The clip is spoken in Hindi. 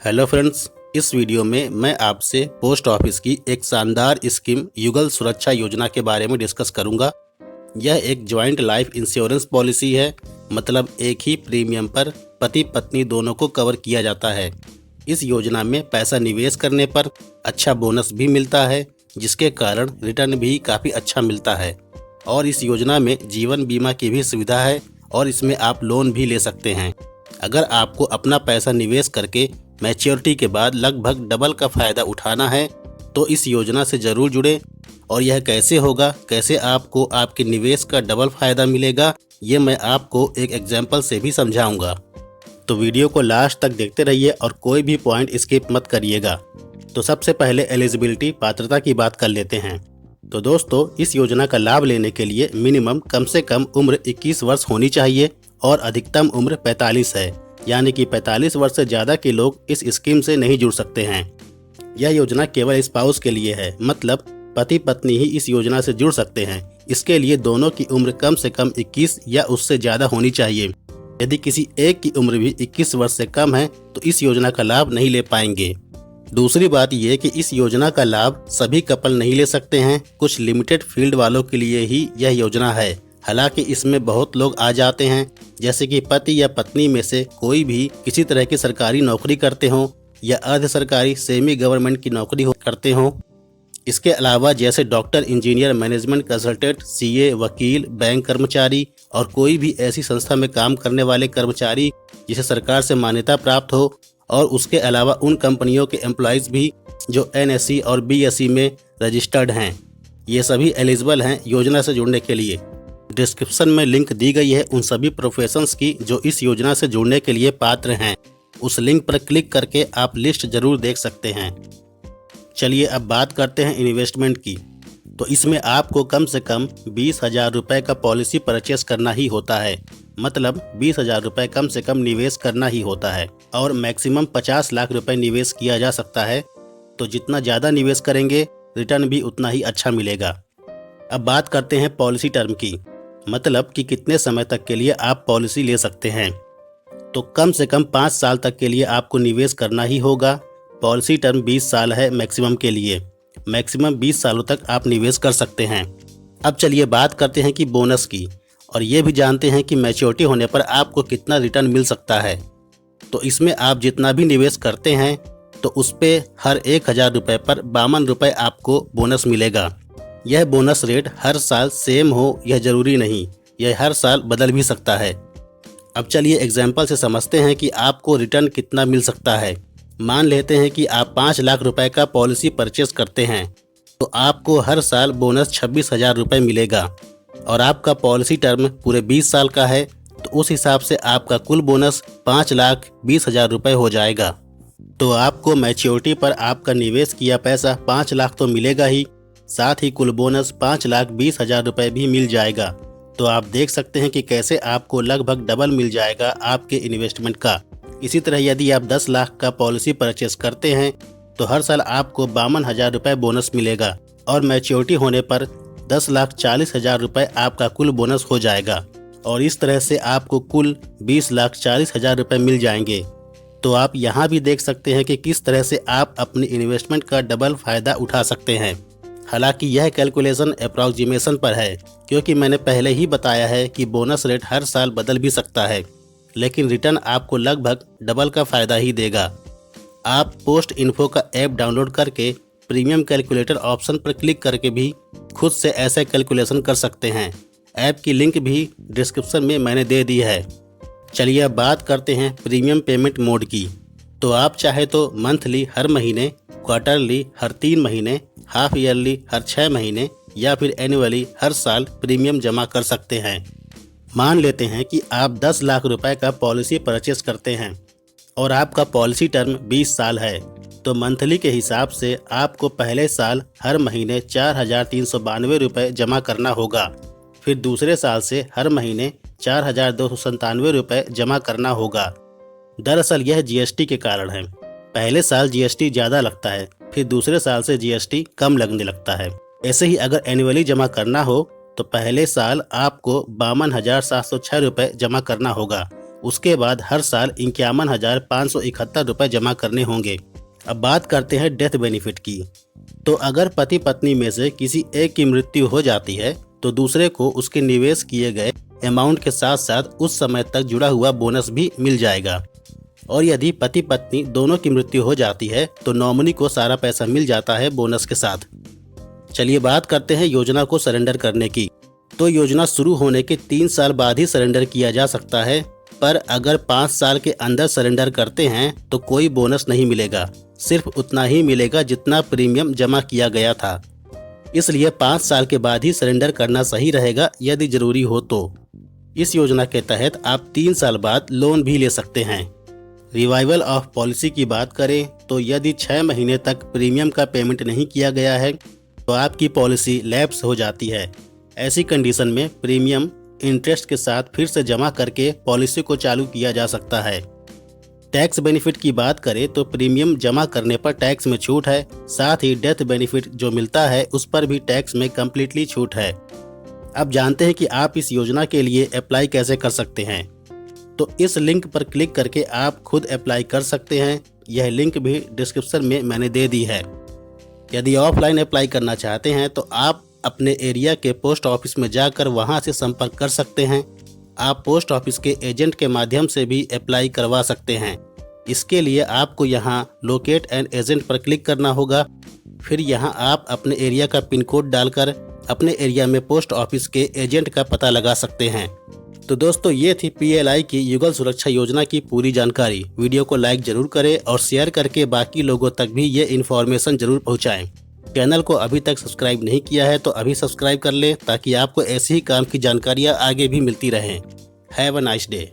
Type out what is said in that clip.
हेलो फ्रेंड्स, इस वीडियो में मैं आपसे पोस्ट ऑफिस की एक शानदार स्कीम युगल सुरक्षा योजना के बारे में डिस्कस करूंगा। यह एक ज्वाइंट लाइफ इंश्योरेंस पॉलिसी है, मतलब एक ही प्रीमियम पर पति पत्नी दोनों को कवर किया जाता है। इस योजना में पैसा निवेश करने पर अच्छा बोनस भी मिलता है, जिसके कारण रिटर्न भी काफ़ी अच्छा मिलता है। और इस योजना में जीवन बीमा की भी सुविधा है और इसमें आप लोन भी ले सकते हैं। अगर आपको अपना पैसा निवेश करके मैच्योरिटी के बाद लगभग डबल का फ़ायदा उठाना है तो इस योजना से ज़रूर जुड़े। और यह कैसे होगा, कैसे आपको आपके निवेश का डबल फ़ायदा मिलेगा, ये मैं आपको एक एग्जाम्पल से भी समझाऊंगा। तो वीडियो को लास्ट तक देखते रहिए और कोई भी पॉइंट स्किप मत करिएगा। तो सबसे पहले एलिजिबिलिटी पात्रता की बात कर लेते हैं। तो दोस्तों, इस योजना का लाभ लेने के लिए मिनिमम कम से कम उम्र 21 वर्ष होनी चाहिए और अधिकतम उम्र 45 है, यानी कि 45 वर्ष से ज़्यादा के लोग इस स्कीम से नहीं जुड़ सकते हैं। यह योजना केवल स्पाउस के लिए है, मतलब पति पत्नी ही इस योजना से जुड़ सकते हैं। इसके लिए दोनों की उम्र कम से कम 21 या उससे ज़्यादा होनी चाहिए। यदि किसी एक की उम्र भी 21 वर्ष से कम है तो इस योजना का लाभ नहीं ले पाएंगे। दूसरी बात यह कि इस योजना का लाभ सभी कपल नहीं ले सकते हैं, कुछ लिमिटेड फील्ड वालों के लिए ही यह योजना है। हालांकि इसमें बहुत लोग आ जाते हैं, जैसे कि पति या पत्नी में से कोई भी किसी तरह की सरकारी नौकरी करते हों या अर्ध सरकारी सेमी गवर्नमेंट की नौकरी करते हों। इसके अलावा जैसे doctor, engineer, management consultant, CA, वकील, बैंक कर्मचारी और कोई भी ऐसी संस्था में काम करने वाले कर्मचारी जिसे सरकार से मान्यता प्राप्त हो, और उसके अलावा उन कंपनियों के एम्प्लॉयज़ भी जो एनएसई और बीएसई में रजिस्टर्ड हैं। ये सभी एलिजिबल हैं योजना से जुड़ने के लिए। डिस्क्रिप्शन में लिंक दी गई है उन सभी प्रोफेशंस की जो इस योजना से जुड़ने के लिए पात्र हैं। उस लिंक पर क्लिक करके आप लिस्ट जरूर देख सकते हैं। चलिए अब बात करते हैं इन्वेस्टमेंट की। तो इसमें आपको कम से कम 20,000 रुपये का पॉलिसी परचेस करना ही होता है, मतलब 20,000 रुपये कम से कम निवेश करना ही होता है। और मैक्सिमम 50 लाख रुपए निवेश किया जा सकता है। तो जितना ज़्यादा निवेश करेंगे रिटर्न भी उतना ही अच्छा मिलेगा। अब बात करते हैं पॉलिसी टर्म की, मतलब कि कितने समय तक के लिए आप पॉलिसी ले सकते हैं। तो कम से कम 5 साल तक के लिए आपको निवेश करना ही होगा। पॉलिसी टर्म 20 साल है मैक्सिमम के लिए। मैक्सिमम 20 सालों तक आप निवेश कर सकते हैं। अब चलिए बात करते हैं कि बोनस की, और ये भी जानते हैं कि मैच्योरिटी होने पर आपको कितना रिटर्न मिल सकता है। तो इसमें आप जितना भी निवेश करते हैं तो उस पे हर 1,000 रुपये पर 52 रुपये आपको बोनस मिलेगा। यह बोनस रेट हर साल सेम हो यह ज़रूरी नहीं, यह हर साल बदल भी सकता है। अब चलिए एग्जाम्पल से समझते हैं कि आपको रिटर्न कितना मिल सकता है। मान लेते हैं कि आप 5 लाख रुपए का पॉलिसी परचेस करते हैं, तो आपको हर साल बोनस 26,000 रुपये मिलेगा। और आपका पॉलिसी टर्म पूरे 20 साल का है, तो उस हिसाब से आपका कुल बोनस 5,20,000 रुपये हो जाएगा। तो आपको मैच्योरिटी पर आपका निवेश किया पैसा 5 लाख तो मिलेगा ही, साथ ही कुल बोनस 5,20,000 रुपये भी मिल जाएगा। तो आप देख सकते हैं कि कैसे आपको लगभग डबल मिल जाएगा आपके इन्वेस्टमेंट का। इसी तरह यदि आप 10 लाख का पॉलिसी परचेस करते हैं तो हर साल आपको 52,000 रुपये बोनस मिलेगा, और मैच्योरिटी होने पर 10,40,000 रुपये आपका कुल बोनस हो जाएगा। और इस तरह से आपको कुल 20,40,000 रुपये मिल जाएंगे। तो आप यहाँ भी देख सकते हैं कि किस तरह से आप अपनी इन्वेस्टमेंट का डबल फ़ायदा उठा सकते हैं। हालांकि यह कैलकुलेशन अप्रॉक्सीमेशन पर है, क्योंकि मैंने पहले ही बताया है कि बोनस रेट हर साल बदल भी सकता है, लेकिन रिटर्न आपको लगभग डबल का फ़ायदा ही देगा। आप पोस्ट इन्फो का ऐप डाउनलोड करके प्रीमियम कैलकुलेटर ऑप्शन पर क्लिक करके भी खुद से ऐसे कैलकुलेशन कर सकते हैं। ऐप की लिंक भी डिस्क्रिप्शन में मैंने दे दी है। चलिए अब बात करते हैं प्रीमियम पेमेंट मोड की। तो आप चाहे तो मंथली हर महीने, क्वार्टरली हर 3 महीने, हाफ ईयरली हर 6 महीने या फिर एनुअली हर साल प्रीमियम जमा कर सकते हैं। मान लेते हैं कि आप 10 लाख रुपए का पॉलिसी परचेस करते हैं और आपका पॉलिसी टर्म 20 साल है, तो मंथली के हिसाब से आपको पहले साल हर महीने 4,392 रुपये जमा करना होगा। फिर दूसरे साल से हर महीने 4,297 रुपये जमा करना होगा। दरअसल यह जीएसटी के कारण है। पहले साल जीएसटी ज़्यादा लगता है, फिर दूसरे साल से जीएसटी कम लगने लगता है। ऐसे ही अगर एनुअली जमा करना हो तो पहले साल आपको 52,706 रुपये जमा करना होगा, उसके बाद हर साल 51,571 रुपये जमा करने होंगे। अब बात करते हैं डेथ बेनिफिट की। तो अगर पति पत्नी में से किसी एक की मृत्यु हो जाती है तो दूसरे को उसके निवेश किए गए अमाउंट के साथ साथ उस समय तक जुड़ा हुआ बोनस भी मिल जाएगा। और यदि पति पत्नी दोनों की मृत्यु हो जाती है तो नॉमिनी को सारा पैसा मिल जाता है बोनस के साथ। चलिए बात करते हैं योजना को सरेंडर करने की। तो योजना शुरू होने के 3 साल बाद ही सरेंडर किया जा सकता है, पर अगर 5 साल के अंदर सरेंडर करते हैं तो कोई बोनस नहीं मिलेगा, सिर्फ उतना ही मिलेगा जितना प्रीमियम जमा किया गया था। इसलिए 5 साल के बाद ही सरेंडर करना सही रहेगा यदि जरूरी हो तो। इस योजना के तहत आप 3 साल बाद लोन भी ले सकते हैं। रिवाइवल ऑफ पॉलिसी की बात करें तो यदि 6 महीने तक प्रीमियम का पेमेंट नहीं किया गया है तो आपकी पॉलिसी लैप्स हो जाती है। ऐसी कंडीशन में प्रीमियम इंटरेस्ट के साथ फिर से जमा करके पॉलिसी को चालू किया जा सकता है। टैक्स बेनिफिट की बात करें तो प्रीमियम जमा करने पर टैक्स में छूट है, साथ ही डेथ बेनिफिट जो मिलता है उस पर भी टैक्स में कम्प्लीटली छूट है। अब जानते हैं कि आप इस योजना के लिए अप्लाई कैसे कर सकते हैं। तो इस लिंक पर क्लिक करके आप खुद अप्लाई कर सकते हैं। यह लिंक भी डिस्क्रिप्शन में मैंने दे दी है। यदि ऑफलाइन अप्लाई करना चाहते हैं तो आप अपने एरिया के पोस्ट ऑफिस में जाकर वहां से संपर्क कर सकते हैं। आप पोस्ट ऑफिस के एजेंट के माध्यम से भी अप्लाई करवा सकते हैं। इसके लिए आपको यहां लोकेट एन एजेंट पर क्लिक करना होगा। फिर यहां आप अपने एरिया का पिन कोड डालकर अपने एरिया में पोस्ट ऑफिस के एजेंट का पता लगा सकते हैं। तो दोस्तों, ये थी PLI की युगल सुरक्षा योजना की पूरी जानकारी। वीडियो को लाइक जरूर करें और शेयर करके बाकी लोगों तक भी ये इन्फॉर्मेशन जरूर पहुंचाएं। चैनल को अभी तक सब्सक्राइब नहीं किया है तो अभी सब्सक्राइब कर लें ताकि आपको ऐसी ही काम की जानकारियां आगे भी मिलती रहें। Have a nice day.